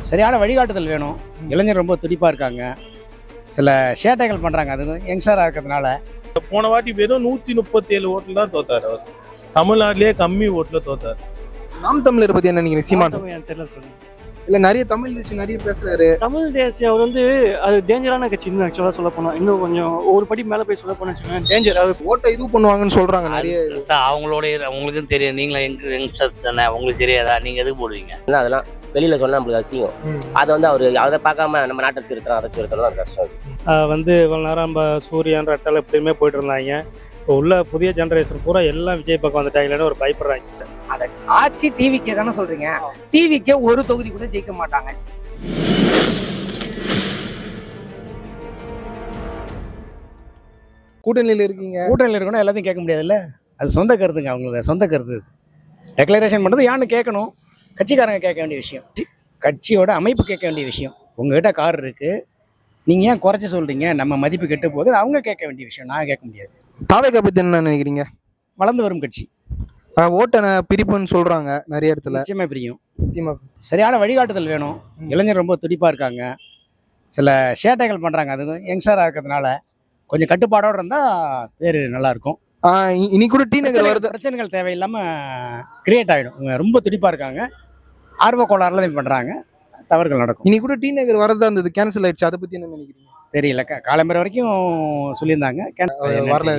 சரியான வழிகாட்டுதல் வேணும். இளைஞர் ரொம்ப துடிப்பாக இருக்காங்க, சில சேட்டைகள் பண்ணுறாங்க. அது யங்ஸ்டராக இருக்கிறதுனால. போன வாட்டி வெறும் 137 ஓட்டில் தான் தோத்தார். அவர் தமிழ்நாட்டிலேயே கம்மி ஓட்டில் தோத்தார். நாம் தமிழர் பத்தி என்ன நினைக்கிறீங்க? சீமான் தெரியல சொல்லுங்க. இல்ல நிறைய தமிழ் தேசியம் நிறைய பேசுறாரு. தமிழ் தேசியம் அவர் அது டேஞ்சரான கட்சின்னு ஆக்சுவலாக சொல்ல போனோம். இன்னும் கொஞ்சம் ஒரு படி மேலே போய் சொல்ல போனோம் டேஞ்சர். அவர் ஓட்டை இது பண்ணுவாங்கன்னு சொல்றாங்க நிறைய. அவங்களோட உங்களுக்கும் தெரியும், நீங்களும் யங்ஸ்டர்ஸ் தானே, உங்களுக்கு தெரியாதா? நீங்க எதுக்கு போடுவீங்க? அதெல்லாம் வெளியில சொன்னா நம்மளுக்கு அசிங்கம். அதை அவர் அதை பார்க்காம நம்ம நாட்டை திருத்தணும், அதை திருத்தணும், அது கஷ்டம். இவ்வளோ நேரம் நம்ம சூரியன் ரெட்டல் எப்படியுமே போயிட்டு இருந்தாங்க. இப்போ உள்ள புதிய ஜெனரேஷன் பூரா எல்லாம் விஜய் பக்கம் வந்துட்டாங்களேன்னு ஒரு பயப்படுறாங்க. அதை ஆட்சி டிவிக்கே தானே சொல்றீங்க. டிவிக்கே ஒரு தொகுதி கூட ஜெயிக்க மாட்டாங்க. கூட்டணியில இருக்கீங்க. கூட்டணியில் இருக்கணும், எல்லாத்தையும் கேட்க முடியாதுல்ல. அது சொந்த கருத்துங்க, அவங்களுக்கு சொந்த கருத்து. டெக்ளரேஷன் பண்ணுறது யாருன்னு கேட்கணும். கட்சிக்காரங்க கேட்க வேண்டிய விஷயம், கட்சியோட அமைப்பு கேட்க வேண்டிய விஷயம். உங்ககிட்ட கார் இருக்குது, நீங்கள் ஏன் குறைச்சி சொல்கிறீங்க, நம்ம மதிப்பு கெட்டு போகுது, அவங்க கேட்க வேண்டிய விஷயம், நான் கேட்க முடியாது. தாவேகா பத்தி என்ன நினைக்கிறீங்க? வளர்ந்து வரும் கட்சி. ஓட்டை பிரிப்புன்னு சொல்றாங்க நிறைய இடத்துல. நிச்சயமா பிரியும். சரியான வழிகாட்டுதல் வேணும். இளைஞர் ரொம்ப துடிப்பாக இருக்காங்க, சில சேட்டைகள் பண்ணுறாங்க. அது யங்ஸ்டராக இருக்கிறதுனால கொஞ்சம் கட்டுப்பாடோடு இருந்தால் பேர் நல்லாயிருக்கும். இனி கூட டி நகர் வருது, பிரச்சனைகள் தேவையில்லாமல் கிரியேட் ஆகிடும். இவங்க ரொம்ப துடிப்பாக இருக்காங்க, ஆர்வ கோளாறுல பண்ணுறாங்க, தவறுகள் நடக்கும். இனி கூட டி நகர் வரதா இருந்தது, கேன்சல் ஆயிடுச்சு. அதை பத்தி என்ன நினைக்கிறீங்க? தெரியல, காலம்பரை வரைக்கும் சொல்லியிருந்தாங்க, வரல.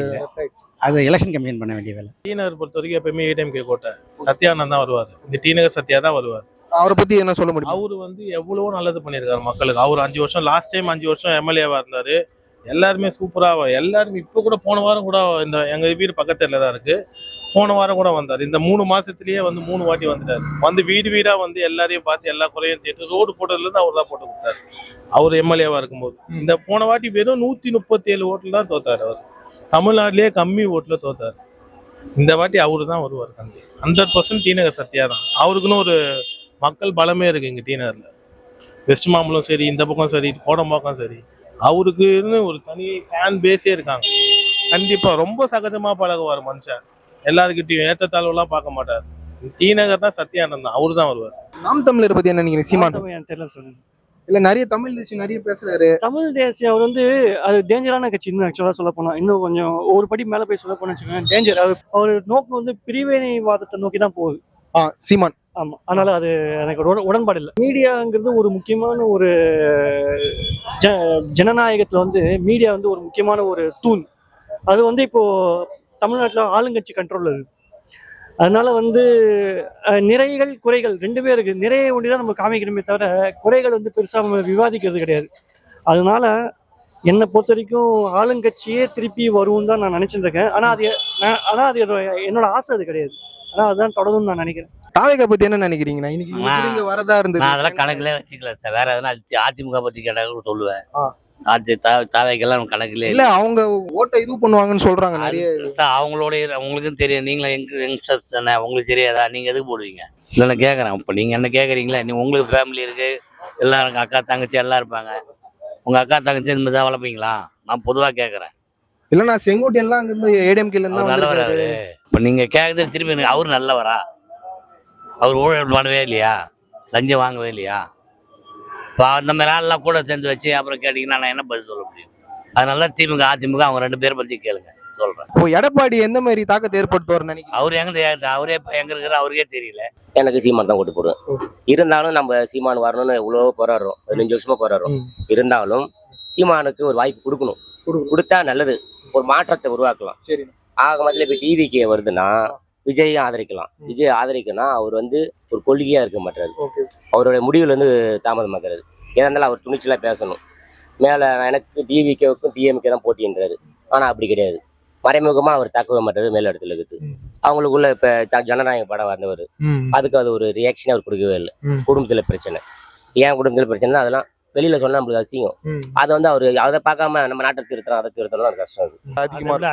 அது எலெக்ஷன் கமிஷன் பண்ண வேண்டிய வேலை. டி நகர் பொறுத்த வரைக்கும் எப்பயுமே ஏடிஎம்கே கோட்டை சத்யானந்த் தான் வருவார். இந்த டி நகர் சத்யா தான் வருவார். அவரை பத்தி என்ன சொல்ல முடியும்? அவரு எவ்வளவோ நல்லது பண்ணியிருக்காரு மக்களுக்கு. அவர் 5 வருஷம், லாஸ்ட் டைம் 5 வருஷம் எம்எல்ஏவா இருந்தாரு. எல்லாருமே சூப்பராக, எல்லாருமே இப்போ கூட போன வாரம் கூட இந்த எங்கள் வீடு பக்கத்தில் தான் இருக்குது. போன வாரம் கூட வந்தார். இந்த 3 மாதத்துலேயே 3 வாட்டி வந்துட்டார். வீடு வீடாக எல்லாரையும் பார்த்து எல்லா குறையும் தேட்டு ரோடு போட்டதுலேருந்து அவர் தான் போட்டு கொடுத்தாரு, அவர் எம்எல்ஏவாக இருக்கும்போது. இந்த போன வாட்டி வெறும் 137 ஓட்டில் தான் தோத்தார். அவர் தமிழ்நாட்டிலேயே கம்மி ஓட்டில் தோத்தார். இந்த வாட்டி அவரு தான் வருவார். 100% டி நகர் சத்யா தான். அவருக்குன்னு ஒரு மக்கள் பலமே இருக்குது இங்கே டி நகரில். வெஸ்ட் மாம்பலம் சரி, இந்த பக்கம் சரி, கோடம்பாக்கம் சரி, அவருக்குன்னு ஒரு தனி ஃபேன் பேஸே இருக்காங்க. கண்டிப்பா ரொம்ப சகஜமா பழகுவார் மனுஷன். எல்லாருக்கிட்டையும் ஏற்றத்தாழ்வுலாம் பார்க்க மாட்டார். டி நகர் தான் சத்யானந்த் தான், அவரு தான் வருவார். நாம் தமிழர் பத்தி என்ன நினைக்கிறீங்க? சீமான் தெரியல சொல்லுங்க. இல்ல நிறைய தமிழ் தேசியம் நிறைய பேசுறாரு. தமிழ் தேசியம் அவர் அது டேஞ்சரான கட்சின்னு ஆக்சுவலாக சொல்ல போனோம். இன்னும் கொஞ்சம் ஒரு படி மேலே போய் சொல்ல போனோம் டேஞ்சர். அவர் நோக்கம் பிரிவினைவாதத்தை நோக்கி தான் போகுது சீமான். ஆமாம், அதனால அது எனக்கு உடன்பாடு இல்லை. மீடியாங்கிறது ஒரு முக்கியமான ஒரு ஜனநாயகத்தில் மீடியா ஒரு முக்கியமான ஒரு தூண். அது இப்போ தமிழ்நாட்டில் ஆளுங்கட்சி கண்ட்ரோலில் இருக்குது. அதனால நிறைகள் குறைகள் 2 இருக்குது. நிறைய ஒண்டி தான் நம்ம காமிக்கிறோமே தவிர குறைகள் பெருசாக நம்ம விவாதிக்கிறது கிடையாது. அதனால என்னை பொறுத்த வரைக்கும் ஆளுங்கட்சியே திருப்பி வருவோம் தான் நான் நினைச்சிட்டு இருக்கேன். ஆனால் அது என்னோட ஆசை அது கிடையாது. ஆனால் அதுதான் தொடரும்னு நான் நினைக்கிறேன். தாவேகா பத்தி என்ன நினைக்கிறீங்கன்னா? இன்னைக்கு வரதா இருந்தது. நான் அதெல்லாம் கணக்குல வச்சுக்கல சார். வேற எதனா அதிமுக பத்தி கேட்டாங்க சொல்லுவேன். தாவைக்கெல்லாம் கணக்குல இல்ல. அவங்க ஓட்டை இது பண்ணுவாங்கன்னு சொல்றாங்க நிறைய. அவங்களோட உங்களுக்கும் தெரியும், நீங்களும் யங்ஸ்டர்ஸ் தானே, உங்களுக்கு தெரியாதா? நீங்க எதுக்கு போடுவீங்க? இல்லை நான் கேட்குறேன். இப்போ நீங்க என்ன கேட்குறீங்களா? உங்களுக்கு ஃபேமிலி இருக்கு, எல்லாரும் அக்கா தங்கச்சி எல்லாம் இருப்பாங்க. உங்க அக்கா தங்கச்சி இந்த மாதிரி தான் வளர்ப்பீங்களா? நான் பொதுவாக கேட்குறேன். இல்ல நான் செங்கோட்டையெல்லாம் அங்கிருந்து ஏடிஎம்கேல இருந்து நல்லவரா அவரு? இப்போ நீங்க கேட்குறது திரும்பி அவரு நல்லவரா? அவர் ஊழல் பண்ணவே இல்லையா? லஞ்சம் வாங்கவே இல்லையா? இப்போ அந்த மாதிரி ஆள்லாம் கூட சேர்ந்து வச்சு அப்புறம் கேட்டிங்கன்னா நான் என்ன பதில் சொல்ல முடியும்? அதனால திமுக அதிமுக அவங்க 2 பேரை பற்றி கேளுங்க, சொல்கிறேன். இப்போ எடப்பாடி எந்த மாதிரி தாக்கத்தை ஏற்படுத்துவார்னு நினைக்கிறேன்? அவரு அவரே இப்போ எங்கே இருக்கிற அவருக்கே தெரியல. எனக்கு சீமான் தான் ஓட்டு போடுவேன். இருந்தாலும் நம்ம சீமான் வரணும்னு இவ்வளோ போராடுறோம், 15 வருஷமா போராடுறோம். இருந்தாலும் சீமானுக்கு ஒரு வாய்ப்பு கொடுக்கணும். கொடுத்தா நல்லது, ஒரு மாற்றத்தை உருவாக்கலாம். சரி, ஆக மத்தியில் இப்போ டிவிக்கு வருதுன்னா விஜயை ஆதரிக்கலாம். விஜய் ஆதரிக்கணும். அவர் ஒரு கொள்கையா இருக்க மாட்டாரு. அவருடைய முடிவுல தாமதமாக்குறாரு. ஏன்னா இருந்தாலும் அவர் துணிச்சலா பேசணும். மேல எனக்கு டிவிகேவுக்கும் டிஎம்கே தான் போட்டின்றாரு. ஆனா அப்படி கிடையாது. மறைமுகமா அவர் தாக்கவே மாட்டாரு. மேல இடத்துல இருக்குது. அவங்களுக்குள்ள இப்ப ஜனநாயக படம் வந்தவர், அதுக்கு அது ஒரு ரியாக்ஷன் அவர் கொடுக்கவே இல்லை. குடும்பத்துல பிரச்சனை, ஏன் குடும்பத்துல பிரச்சனை, அதெல்லாம் வெளியில சொன்னா நம்மளுக்கு அசிங்கம். அதை அவரு அதை பார்க்காம நம்ம நாட்டை திருத்தணும், அதை திருத்தணும், அது கஷ்டம்.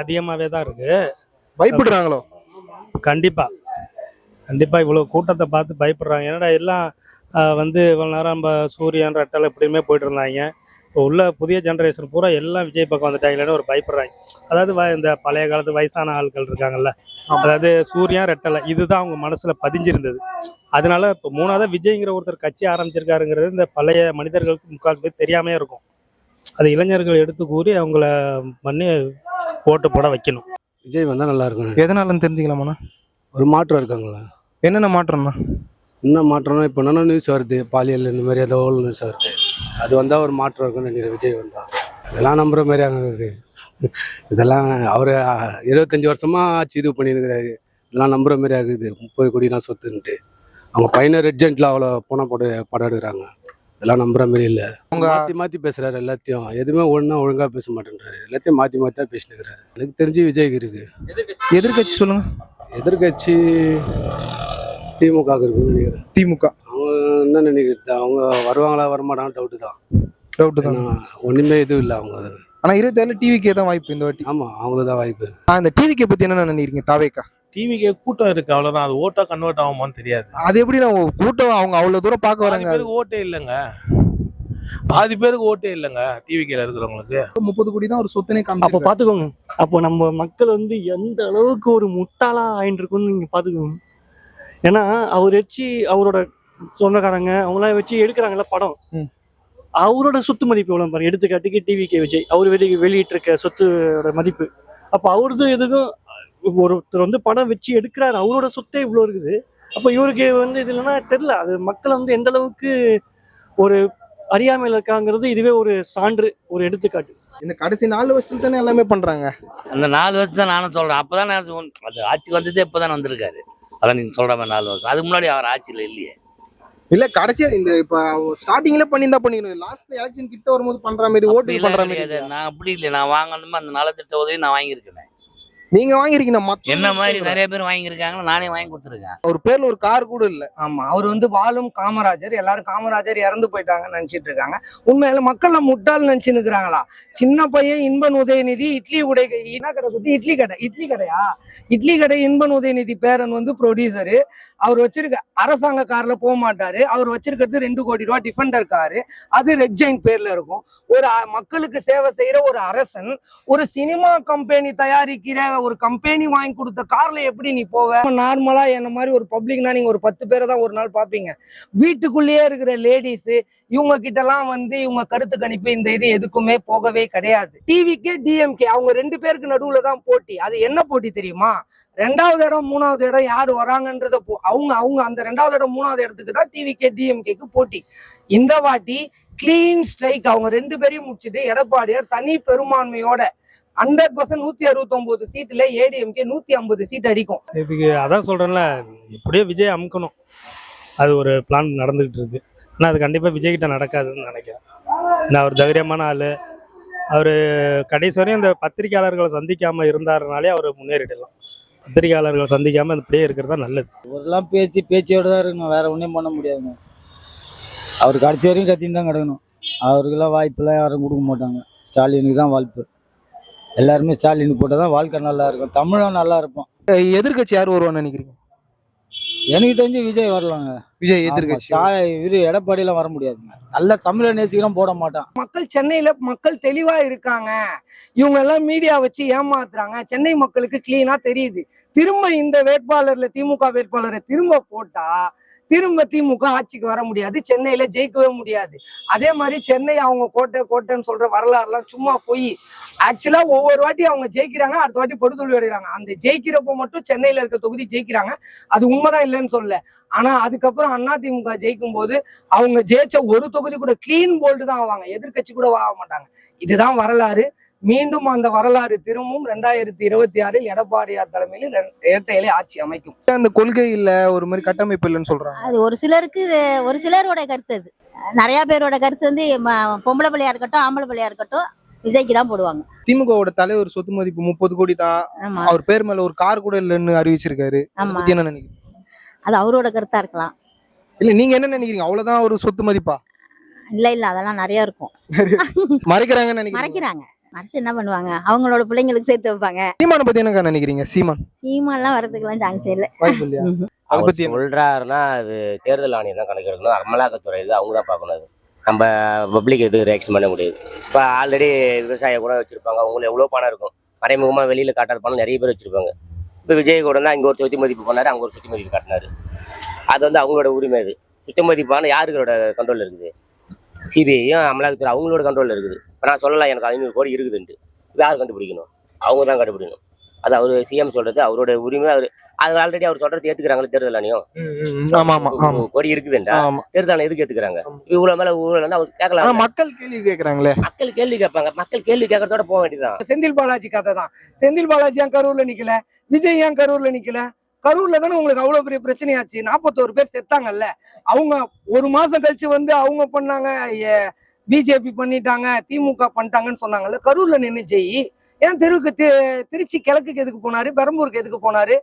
அதிகமாவே தான் இருக்கு. பயப்படுறாங்களோ? கண்டிப்பா இவ்வளவு கூட்டத்தை பார்த்து பயப்படுறாங்க. என்னடா எல்லாம் இவ்வளவு நேரம் நம்ம சூரியன் ரெட்டல் எப்படியுமே போயிட்டு இருந்தாங்க. இப்போ உள்ள புதிய ஜென்ரேஷன் பூரா எல்லாம் விஜய் பக்கம் வந்துட்டாங்களேன்னு ஒரு பயப்படுறாங்க. அதாவது இந்த பழைய காலத்து வயசான ஆட்கள் இருக்காங்கல்ல, அதாவது சூர்யா ரெட்டலை இதுதான் அவங்க மனசுல பதிஞ்சிருந்தது. அதனால இப்போ மூணாவது விஜய்ங்கிற ஒருத்தர் கட்சி ஆரம்பிச்சிருக்காருங்கிறது இந்த பழைய மனிதர்களுக்கு முக்கால் பேர் தெரியாமே இருக்கும். அது இளைஞர்கள் எடுத்து கூறி அவங்கள பண்ணி ஓட்டு போட வைக்கணும். விஜய் வந்தால் நல்லா இருக்கும். எதனாலன்னு தெரிஞ்சுக்கலாமாண்ணா? ஒரு மாற்றம் இருக்காங்களா? என்னென்ன மாற்றம்ண்ணா? என்ன மாற்றம்னா இப்போ என்னென்ன நியூஸ் வருது, பாலியல் இந்த மாதிரி ஏதோ நியூஸ் வருது, அது வந்தால் ஒரு மாற்றம் இருக்குன்னு நினைக்கிறேன். விஜய் வந்தால் இதெல்லாம் நம்புகிற மாதிரி ஆகுது. இதெல்லாம் அவர் 25 வருஷமாக ஆட்சி இது பண்ணியிருக்கிறாரு. இதெல்லாம் நம்புகிற மாதிரி ஆகுது. 30 கோடி தான் சொத்துன்ட்டு அவங்க பையனை ரெட்ஜென்ட்டில் அவ்வளோ பணம் படம் எடுக்கிறாங்க. இதெல்லாம் நம்புகிற மாதிரி இல்லை. அவங்க மாற்றி பேசுகிறாரு எல்லாத்தையும். எதுவுமே ஒழுங்காக பேச மாட்டேன்றாரு. எல்லாத்தையும் மாற்றி தான் பேசினுக்கிறாரு. எனக்கு தெரிஞ்சு விஜய்க்கு இருக்குது. எதிர்கட்சி சொல்லுங்க. எதிர்கட்சி திமுக இருக்குன்னு நினைக்கிறேன். திமுக அவங்க என்ன நினைக்கிறது, அவங்க வருவாங்களா வரமாட்டாங்க டவுட்டு தான். ஒன்றுமே எதுவும் இல்லை அவங்க. ஆனால் 27 டிவிக்கே தான் வாய்ப்பு இந்த வாட்டி. ஆமாம், அவங்களுக்கு தான் வாய்ப்பு. இந்த டிவிக்கே பற்றி என்ன நினைக்கிறீங்க? தாவேக்கா டிவிக்கு கூட்டம் இருக்கு, அவ்வளவுதான். அது ஓட்டா கன்வெர்ட் ஆகுமான்னு தெரியாது. அது எப்படி கூட்டம் அவங்க அவ்வளவு தூரம் பார்க்க வராங்க. ஓட்டே இல்லைங்க, பாதி பேருக்கு ஓட்டே இல்லைங்க டிவிக்கில இருக்கிறவங்களுக்கு. 30 கோடி தான் ஒரு சொத்துனே அப்போ காமிச்சு. பார்த்துக்கோங்க, அப்போ நம்ம மக்கள் வந்து எந்த அளவுக்கு ஒரு முட்டாளா ஆயின்னு இருக்குன்னு நீங்க பார்த்துக்கோங்க. ஏன்னா அவர் வச்சு அவரோட சொந்தக்காரங்க அவங்களாம் வச்சு எடுக்கிறாங்கல்ல படம், அவரோட சொத்து மதிப்பு எவ்வளோ பாருங்க. எடுத்துக்காட்டுக்கு டிவிகே விஜய் அவர் வெளியிட்டு இருக்க சொத்தோட மதிப்பு. அப்போ அவரது எதுக்கும் ஒருத்தர் வந்து படம் வச்சு எடுக்கிறாரு, அவரோட சொத்தே இவ்வளோ இருக்குது. அப்போ இவருக்கு வந்து இது இல்லைன்னா தெரில. அது மக்கள் வந்து எந்த அளவுக்கு ஒரு அறியாமையில் இருக்காங்கிறது இதுவே ஒரு சான்று, ஒரு எடுத்துக்காட்டு. இந்த கடைசி 4 வருஷத்துல தானே எல்லாமே பண்றாங்க. அந்த 4 வருஷம் தான் நானும் சொல்றேன். அப்பதான் அது ஆட்சிக்கு வந்ததே இப்பதான் வந்திருக்காரு. அதான் நீங்க சொல்ற மாதிரி 4 வருஷம். அதுக்கு முன்னாடி அவர் ஆட்சியில இல்லையே. இல்ல கடைசியா இந்த இப்ப ஸ்டார்டிங்ல பண்ணியிருந்தா பண்ணிக்கணும். லாஸ்ட் எலெக்ஷன் கிட்ட வரும்போது பண்ற மாதிரி ஓட்டு பண்ற மாதிரி. நான் அப்படி இல்லை, நான் வாங்கணுமா அந்த நலத்திட்ட உதவி நான் வாங்கியிருக்கேன். நீங்க வாங்கிருக்கீங்க? என்ன மாதிரி நிறைய பேர் வாங்கியிருக்காங்க, நானே வாங்கி கொடுத்துருக்கேன். ஒரு பேர்ல ஒரு கார் கூட இல்ல. ஆமா, அவர் வந்து வாழும் காமராஜர். எல்லாரும் காமராஜர் இறந்து போயிட்டாங்கன்னு நினைச்சிட்டு இருக்காங்க. உண்மையில மக்கள் முட்டாள் நினைச்சுன்னு இருக்கிறாங்களா? சின்ன பையன் இன்பன் உதயநிதி இட்லி உடை என்ன கடை சுத்தி இட்லி கடையா? இட்லி கடை இன்பன் உதயநிதி பேரன் வந்து ப்ரொடியூசரு. அவர் வச்சிருக்க அரசாங்க கார்ல போக மாட்டாரு. அவர் வச்சிருக்கிறது 2 கோடி ரூபாய் டிஃபெண்டர் காரு. அது ரெட் ஜெயின் பேர்ல இருக்கும். ஒரு மக்களுக்கு சேவை செய்யற ஒரு அரசன் ஒரு சினிமா கம்பெனி தயாரிக்கிற ஒரு கம்பெனி வாங்கி கொடுத்த கார்ல எப்படி நீ போவ? நார்மலா என்ன மாதிரி ஒரு பப்ளிக்னா நீங்க ஒரு 10 பேரை தான் ஒரு நாள் பாப்பீங்க. வீட்டுக்குள்ளேயே இருக்கிற லேடிஸ் இவங்க கிட்ட எல்லாம் வந்து இவங்க கருத்து கணிப்பு இந்த இது எதுக்குமே போகவே கிடையாது. டிவிக்கே டிஎம்கே அவங்க 2 பேருக்கு நடுவுல தான் போட்டி. அது என்ன போட்டி தெரியுமா? 2வது இடம் 3வது இடம் யாரு வராங்கன்றத அவங்க அந்த 2வது இடம் 3வது இடத்துக்கு தான் டிவிகே டிஎம்கேக்கு போட்டி. இந்த வாட்டி கிளீன் ஸ்ட்ரைக் அவங்க 2 பேரையும் முடிச்சுட்டு எடப்பாடியார் தனி பெரும்பான்மையோட 100% 169 சீட்டுல ஏடிஎம்கே 150 சீட் அடிக்கும். இதுக்கு அதான் சொல்றேன்ல, எப்படியோ விஜய் அமுக்கணும். அது ஒரு பிளான் நடந்துகிட்டு இருக்கு. ஆனால் அது கண்டிப்பா விஜய் கிட்ட நடக்காதுன்னு நினைக்கிறேன். ஏன்னா அவர் தைரியமான ஆளு. அவர் கடைசி வரையும் இந்த பத்திரிகையாளர்களை சந்திக்காம இருந்தாருனாலே அவர் முன்னேறிடலாம். பத்திரிகையாளர்களை சந்திக்காம இப்படியே இருக்கிறது தான் நல்லது. ஒருலாம் பேச்சோட தான் இருக்கணும், வேற ஒன்றும் பண்ண முடியாதுங்க. அவர் கடைசி வரையும் கத்தின்னு தான் கிடக்கணும். அவருக்கெல்லாம் வாய்ப்பெல்லாம் யாரும் கொடுக்க மாட்டாங்க. ஸ்டாலினுக்கு தான் வாய்ப்பு. எல்லாருமே ஸ்டாலின் போட்டால் தான் வாழ்க்கை நல்லா இருக்கும், தமிழும் நல்லா இருப்போம். எதிர்கட்சி யார் வருவான்னு நினைக்கிறீங்க? எனக்கு தெரிஞ்சு விஜய் வரலாங்க. விஜய் எதிர்கட்சி. இவரு எடப்பாடியெல்லாம் வர முடியாதுங்க. நல்ல தமிழை நேசிக்கிறோம் போட மாட்டான். மக்கள் சென்னையில மக்கள் தெளிவா இருக்காங்க. இவங்க எல்லாம் மீடியா வச்சு ஏமாத்துறாங்க. சென்னை மக்களுக்கு கிளீனா தெரியுது. திரும்ப இந்த வேட்பாளர்ல திமுக வேட்பாளரை திரும்ப போட்டா திரும்ப திமுக ஆட்சிக்கு வர முடியாது, சென்னையில ஜெயிக்கவே முடியாது. அதே மாதிரி சென்னை அவங்க கோட்டைன்னு சொல்ற வரலாறுலாம் சும்மா போய். ஆக்சுவலா ஒவ்வொரு வாட்டி அவங்க ஜெயிக்கிறாங்க, அடுத்த வாட்டி படுதோல்வி அடைகிறாங்க. அந்த ஜெயிக்கிறப்போ மட்டும் சென்னையில இருக்க தொகுதி ஜெயிக்கிறாங்க, அது உண்மைதான் இல்லைன்னு சொல்ல. ஆனா அதுக்கப்புறம் அதிமுக ஜெயிக்கும் போது அவங்க ஜெயிச்ச ஒரு தொகுதி கூட கிளீன் போல்டு தான் ஆவாங்க, எதிர்கட்சி கூட ஆக மாட்டாங்க. இதுதான் வரலாறு. மீண்டும் அந்த வரலாறு திரும்பும் 2026 எடப்பாடியார் தலைமையில் இரட்டை இலை ஆட்சி அமைக்கும். அந்த கொள்கை இல்ல, ஒரு மாதிரி கட்டமைப்பு இல்லைன்னு சொல்றாங்க. அது ஒரு சிலருக்கு, ஒரு சிலரோட கருத்து. அது நிறைய பேரோட கருத்து வந்து பொம்பளை பிள்ளையா இருக்கட்டும் ஆம்பளை பிள்ளையா இருக்கட்டும் விஜய்க்கு தான் போடுவாங்க. திமுகவோட தலைவர் சொத்து மதிப்பு 30 கோடி தான். அவர் பேர் மேல ஒரு கார் கூட இல்லைன்னு அறிவிச்சிருக்காரு. என்ன நினைக்கிறீங்க? அது அவரோட கருத்தா இருக்கலாம். இல்ல நீங்க என்ன நினைக்கிறீங்க? அவ்வளவுதான் ஒரு சொத்து மதிப்பா? இல்ல அதெல்லாம் நிறைய இருக்கும். மறைக்கிறாங்கன்னு நினைக்கிறீங்க? மறைக்கிறாங்க. மறைச்சு என்ன பண்ணுவாங்க? அவங்களோட பிள்ளைங்களுக்கு சேர்த்து வைப்பாங்க. சீமானை பத்தி என்ன நினைக்கிறீங்க? சீமான்லாம் வரதுக்கெல்லாம் சான்ஸ் இல்ல. வாய்ப்பு இல்லையா? சொல்றாருன்னா அது தேர்தல் ஆணையம் தான் கணக்கு எடுக்கணும். அமலாக்கத்துறை அவங்க தான் பார்க்கணும். அது நம்ம பப்ளிக் எதுவும் ரியாக்ஷன் பண்ண முடியாது. இப்போ ஆல்ரெடி விவசாய கூட வச்சுருப்பாங்க, அவங்களுக்கு எவ்வளோ பணம் இருக்கும், மறைமுகமாக வெளியில் காட்டாத பணம் நிறைய பேர் வச்சுருப்பாங்க. இப்போ விஜய் கூட தான் இங்கே ஒரு சொத்து மதிப்பு பண்ணார், அங்கே ஒரு சொத்து மதிப்பு காட்டினார். அது வந்து அவங்களோட உரிமை. அது சொத்து மதிப்பான யாருக்கோட கண்ட்ரோலில் இருக்குது? சிபிஐயும் அமலாக்கத்துறை அவங்களோட கண்ட்ரோலில் இருக்குது. இப்போ நான் சொல்லலாம் எனக்கு 500 கோடி இருக்குதுன்ட்டு, யார் கண்டுபிடிக்கணும்? அவங்க தான் கண்டுபிடிக்கணும். அது அவர் சிஎம் சொல்கிறது அவரோட உரிமை. அது ஆல்ரெடி அவர் சொல்கிறது ஏற்றுக்கிறாங்களே தேர்தல் ஆணையம். கோடி இருக்குதுன்றா தேர்தல் ஆணையம் எதுக்கு ஏற்றுக்கிறாங்க? இவ்வளோ மேலே ஊழல்னா அவர் கேட்கலாம். மக்கள் கேள்வி கேட்கறாங்களே, மக்கள் கேள்வி கேட்பாங்க. மக்கள் கேள்வி கேட்கறதோட போக வேண்டியதுதான். செந்தில் பாலாஜி கதை தான். செந்தில் பாலாஜி ஏன் கரூர்ல நிக்கல? விஜய் ஏன் கரூர்ல நிக்கல? கரூர்ல தானே உங்களுக்கு அவ்வளவு பெரிய பிரச்சனையாச்சு. 41 பேர் செத்தாங்கல்ல. அவங்க ஒரு மாசம் கழிச்சு வந்து அவங்க பண்ணாங்க, பிஜேபி பண்ணிட்டாங்க, திமுக பண்ணிட்டாங்கன்னு சொன்னாங்கல்ல. கரூர்ல நின்று ஜெயி ஏன் தெருவுக்கு திருச்சி கிழக்குக்கு எதுக்கு போனாரு? பெரம்பூருக்கு எதுக்கு போனாரு?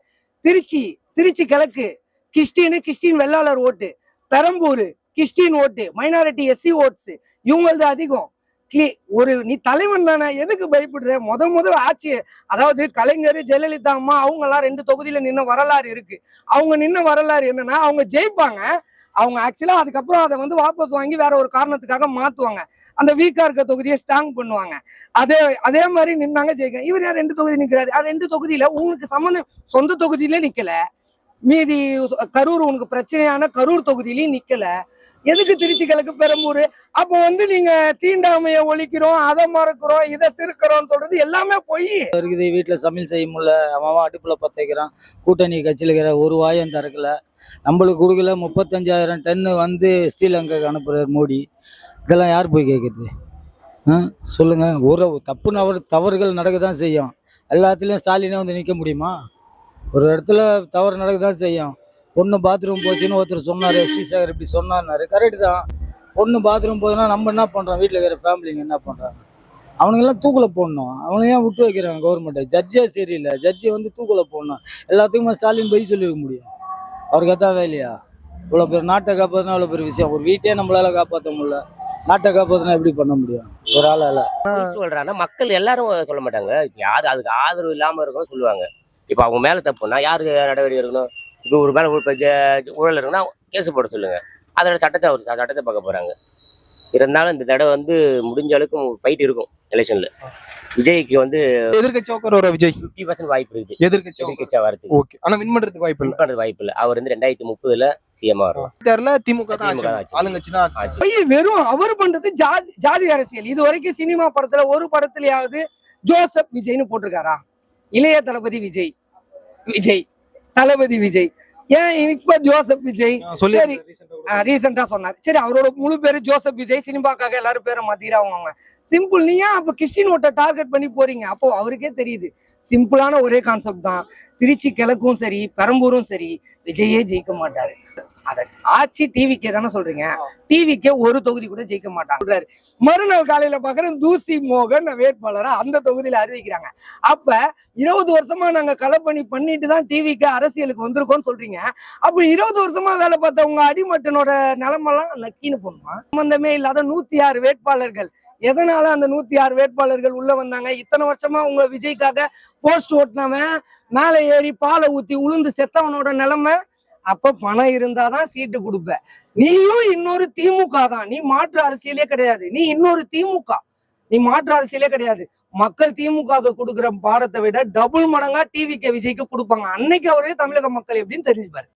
திருச்சி கிழக்கு கிறிஸ்டின் வெள்ளாளர் ஓட்டு, பெரம்பூர் கிறிஸ்டின் ஓட்டு, மைனாரிட்டி எஸ்சி ஓட்ஸ் இவங்களது அதிகம். நீ தலைவன் தானே, எதுக்கு பயப்படுற? முதல் ஆட்சி, அதாவது கலைஞர், ஜெயலலிதா அம்மா அவங்க எல்லாம் 2 தொகுதியில நின்ன வரலாறு இருக்கு. அவங்க நின்ன வரலாறு என்னன்னா, அவங்க ஜெயிப்பாங்க, அவங்க ஆக்சுவலா அதுக்கப்புறம் அதை வந்து வாபஸ் வாங்கி வேற ஒரு காரணத்துக்காக மாத்துவாங்க, அந்த வீக்கா இருக்க தொகுதியை ஸ்ட்ராங் பண்ணுவாங்க. அதே மாதிரி நின்னாங்க, ஜெயிக்க. இவர் யார் 2 தொகுதி நிக்கிறாரு? 2 தொகுதியில உங்களுக்கு சம்பந்தம், சொந்த தொகுதியில நிக்கல, மீதி கரூர் உனக்கு பிரச்சனையான கரூர் தொகுதியிலயும் நிக்கல. எதுக்கு திருச்சி கிழக்கு பெரம்பூர்? அப்போ வந்து நீங்க தீண்டாமையை ஒழிக்கிறோம், அதை மறக்கிறோம், இதை சிறுக்கிறோம் சொல்றது எல்லாமே போய் இருக்குது. வீட்டில் சமையல் செய்ய முடியல, அவன் அடுப்பில் பற்ற வைக்கிறான். கூட்டணி கட்சியில் இருக்கிற ஒரு வாயம் திறக்கல, நம்மளுக்கு கொடுக்கல. 35,000 டன்னு வந்து ஸ்ரீலங்காவுக்கு அனுப்புகிறார் மோடி. இதெல்லாம் யார் போய் கேட்குறது? சொல்லுங்க. ஒரு தவறுகள் நடக்க தான் செய்யும். எல்லாத்துலேயும் ஸ்டாலினே வந்து நிற்க முடியுமா? ஒரு இடத்துல தவறு நடக்க தான் செய்யும். பொண்ணு பாத்ரூம் போச்சுன்னு ஒருத்தர் சொன்னார், ஸ்ரீசேகர் இப்படி சொன்னார்னாரு. கரெக்டு தான். பொண்ணு பாத்ரூம் போதுன்னா நம்ம என்ன பண்ணுறோம்? வீட்டில் இருக்கிற ஃபேமிலிங்க என்ன பண்ணுறாங்க? அவனுங்கெல்லாம் தூக்கில் போடணும். அவனையும் ஏன் விட்டு வைக்கிறாங்க கவர்மெண்ட்டை? ஜட்ஜே சரியில்லை, ஜட்ஜி வந்து தூக்கில் போடணும். எல்லாத்துக்குமே ஸ்டாலின் போய் சொல்லியிருக்க முடியும். அவருக்கு அதான் வேலையா? இவ்வளோ பேர் நாட்டை காப்பாற்றினா இவ்வளோ பெரிய விஷயம். ஒரு வீட்டே நம்மளால காப்பாற்ற முடியல, நாட்டை காப்பாற்றினா எப்படி பண்ண முடியும் ஒரு ஆளால்? சொல்கிறாங்கன்னா மக்கள் எல்லாரும் சொல்ல மாட்டாங்க. யார் அதுக்கு ஆதரவு இல்லாமல் இருக்கணும் சொல்லுவாங்க. இப்போ அவங்க மேலே தப்புன்னா யாருக்கு நடவடிக்கை எடுக்கணும்? இப்போ ஒரு மேலே ஊழல் இருக்குன்னா கேஸ் போட சொல்லுங்க, அதோட சட்டத்தை பார்க்க போகிறாங்க. இருந்தாலும் இந்த தடவை வந்து முடிஞ்ச அளவுக்கு ஃபைட் இருக்கும் எலெக்ஷன்ல. விஜய்க்கு வந்து எதிர்கட்சி உட்கார விஜய் 50% வாய்ப்பு இருக்குது. எதிர்கட்சியா வரதுக்கு. ஓகே, ஆனா வின் பண்றதுக்கு வாய்ப்பு இல்ல. அவர் வந்து 2030 சிஎம் வரும். திமுக தான் ஆளுங்கட்சி தான் ஆச்சு. வெறும் அவர் பண்றது ஜாதி அரசியல். இது வரைக்கும் சினிமா படத்துல ஒரு படத்துலயாவது ஜோசப் விஜய்னு போட்டிருக்காரா? இளைய தளபதி விஜய் தளபதி விஜய். ஏன் இப்ப ஜோசப் விஜய் சரி ரீசெண்டா சொன்னார். சரி, அவரோட முழு பேரு ஜோசப் விஜய், சினிமாக்காக எல்லாரும் பேரை மாத்திராங்க. சிம்பிள். நீ ஏன் அப்ப கிறிஸ்டின் ஓட்டை டார்கெட் பண்ணி போறீங்க? அப்போ அவருக்கே தெரியுது சிம்பிளான ஒரே கான்செப்ட் தான். திருச்சி கிழக்கும் சரி, பெரம்பூரும் சரி, விஜயே ஜெயிக்க மாட்டாரு. அத ஆட்சி டிவிக்கே தானே சொல்றீங்க. டிவிக்கே ஒரு தொகுதி கூட ஜெயிக்க மாட்டாங்க. மறுநாள் காலையில பாக்குறேன் தூசி மோகன் வேட்பாளரா அந்த தொகுதியில அறிவிக்கிறாங்க. அப்ப 20 வருஷமா நாங்க களப்பணி பண்ணிட்டு தான் டிவிக்கு அரசியலுக்கு வந்திருக்கோம்னு சொல்றீங்க. அப்ப 20 வருஷமா வேலை பார்த்த உங்க அடிமட்டனோட நிலைமெல்லாம் நக்கின்னு போனோமா? சம்பந்தமே இல்லாத 106 வேட்பாளர்கள். எதனால அந்த 106 வேட்பாளர்கள் உள்ள வந்தாங்க? இத்தனை வருஷமா உங்க விஜய்க்காக போஸ்ட் ஓட்டினவன் மேல ஏறி பாலை ஊத்தி உளுந்து செத்தவனோட நிலைமை. அப்ப பணம் இருந்தாதான் சீட்டு கொடுப்ப. நீயும் இன்னொரு திமுக தான். நீ மாற்று அரசியலே கிடையாது. நீ இன்னொரு திமுக, நீ மாற்று அரசியலே கிடையாது. மக்கள் திமுக கொடுக்குற பாடத்தை விட டபுள் மடங்கா டிவிக்கு விஜய்க்கு கொடுப்பாங்க. அன்னைக்கு அவரே தமிழக மக்கள் எப்படின்னு தெரிஞ்சுப்பாரு.